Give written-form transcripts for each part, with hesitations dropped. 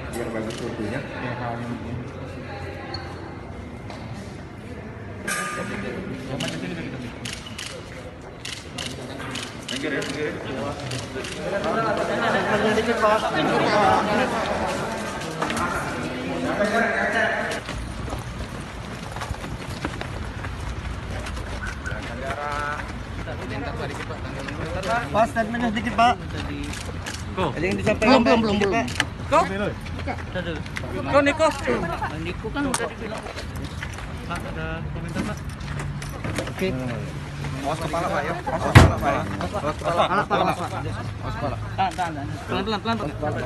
Biar bagus fotonya. Pak, statementnya sedikit Pak. Ada yang disampaikan belum. Kok? Kok Niko? Niko kan udah dibilang. Pak, ada komentar Pak? Oke. Awas kepala Pak ya. Awas kepala Pak ya. Awas kepala. Awas kepala. Pelan.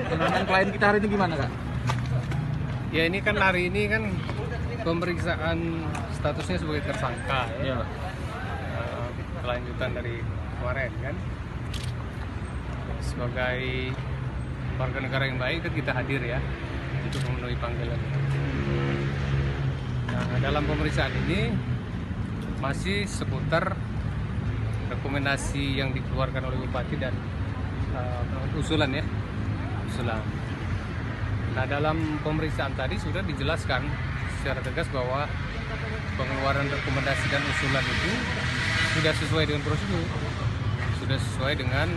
Penanganan klien kita hari ini gimana Kak? Ya ini kan hari ini kan pemeriksaan statusnya sebagai tersangka ya. Kelanjutan dari kemarin kan. Sebagai warga negara yang baik kan kita hadir ya untuk memenuhi panggilan. Nah dalam pemeriksaan ini masih seputar rekomendasi yang dikeluarkan oleh Bupati dan usulan. Nah dalam pemeriksaan tadi sudah dijelaskan secara tegas bahwa pengeluaran rekomendasi dan usulan itu sudah sesuai dengan prosedur, sudah sesuai dengan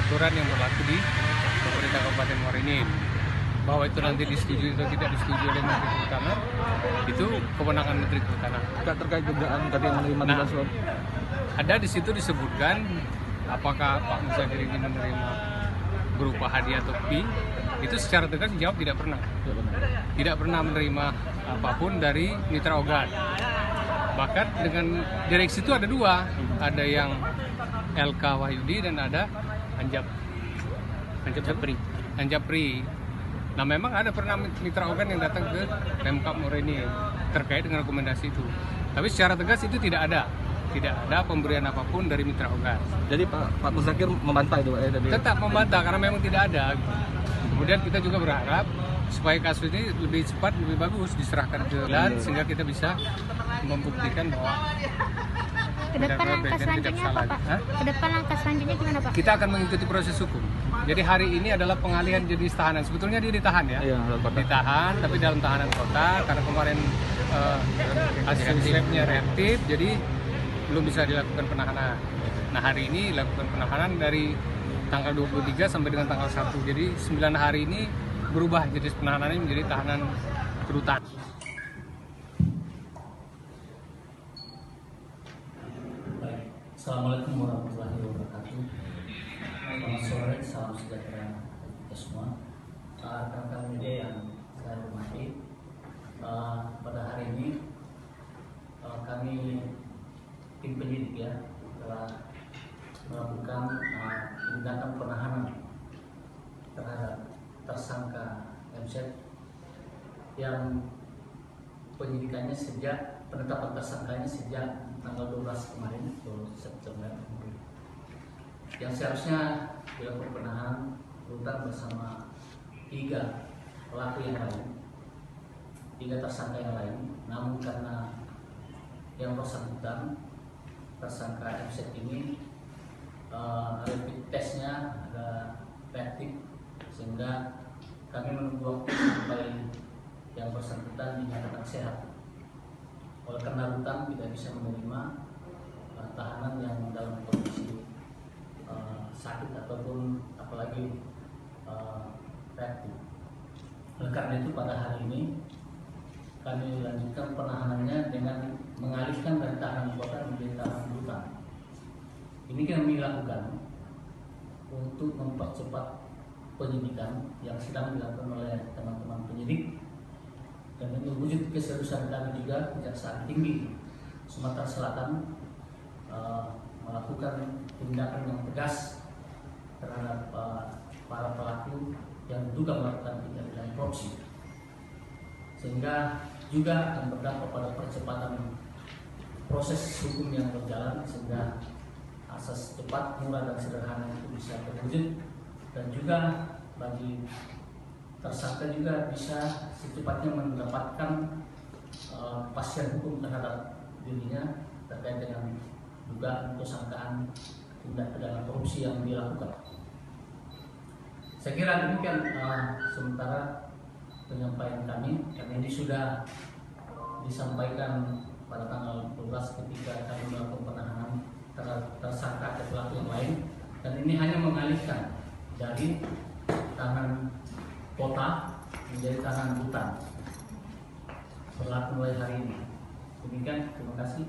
aturan yang berlaku di pemerintah Kabupaten Muarani. Bahwa itu nanti disetujui atau tidak disetujui oleh Menteri Kehutanan itu kewenangan Menteri Kehutanan. Terkait dugaan tadi yang menerima bantuan. Ada di situ disebutkan apakah Pak Muzakir ini menerima berupa hadiah atau fee, itu secara tegas dijawab tidak pernah. Tidak pernah menerima apapun dari mitra organ. Bahkan dengan direksi itu ada dua, ada yang LK Wahyudi dan ada Anjapri. Nah memang ada pernah mitra organ yang datang ke Pemkab Muarani terkait dengan rekomendasi itu. Tapi secara tegas itu tidak ada pemberian apapun dari mitra organ. Jadi Pak Muzakir membantah itu Pak ya tadi. Tetap membantah karena memang tidak ada. Kemudian kita juga berharap supaya kasus ini lebih cepat, lebih bagus diserahkan ke dan sehingga kita bisa membuktikan bahwa ke depan langkah selanjutnya apa Pak? Ke depan langkah selanjutnya gimana Pak? Kita akan mengikuti proses hukum. Jadi hari ini adalah pengalihan jenis tahanan. Sebetulnya dia ditahan ya. Iya, ditahan tapi dalam tahanan kota karena kemarin hasil swabnya reaktif jadi belum bisa dilakukan penahanan. Nah hari ini dilakukan penahanan dari tanggal 23 sampai dengan tanggal 1. Jadi 9 hari ini berubah jenis penahanannya menjadi tahanan rutan. Assalamualaikum warahmatullahi wabarakatuh. Selamat sore, salam sejahtera kita semua. Rekan-rekan media yang saya hormati, pada hari ini kami tim penyidik ya telah melakukan tindakan penahanan terhadap tersangka MZ yang penyidikannya penetapan tersangkanya sejak tanggal 12 kemarin, 12 September, yang seharusnya dilakukan penahanan rutan bersama 3 pelaku yang lain, 3 tersangka yang lain. Namun karena yang bersangkutan tersangka MZ ini rapid testnya ada reaktif, sehingga kami menunggu waktu sampai yang bersangkutan dinyatakan sehat. Oleh karena rutan tidak bisa menerima tahanan yang dalam kondisi sakit ataupun apalagi reaktif. Oleh karena itu pada hari ini kami lanjutkan penahanannya dengan mengalihkan dari tahanan kota menjadi tahanan rutan. Ini kami lakukan untuk mempercepat penyidikan yang sedang dilakukan oleh teman-teman penyidik, dan ini wujud keseriusan kami juga Kejaksaan Tinggi Sumatera Selatan melakukan tindakan yang tegas terhadap para pelaku yang yang diduga melakukan tindak pidana korupsi, sehingga juga akan berdampak pada percepatan proses hukum yang berjalan, sehingga asas cepat, murah, dan sederhana itu bisa terwujud, dan juga bagi tersangka juga bisa secepatnya mendapatkan kepastian hukum terhadap dirinya terkait dengan dugaan tersangkaan tindak pidana korupsi yang dilakukan. Saya kira demikian sementara penyampaian kami, karena ini sudah disampaikan pada tanggal 12 ketika kami melakukan penahanan terhadap tersangka atau pelaku yang lain, dan ini hanya mengalihkan dari tahanan kota menjadi tahanan hutan berlaku mulai hari ini. Demikian, terima kasih.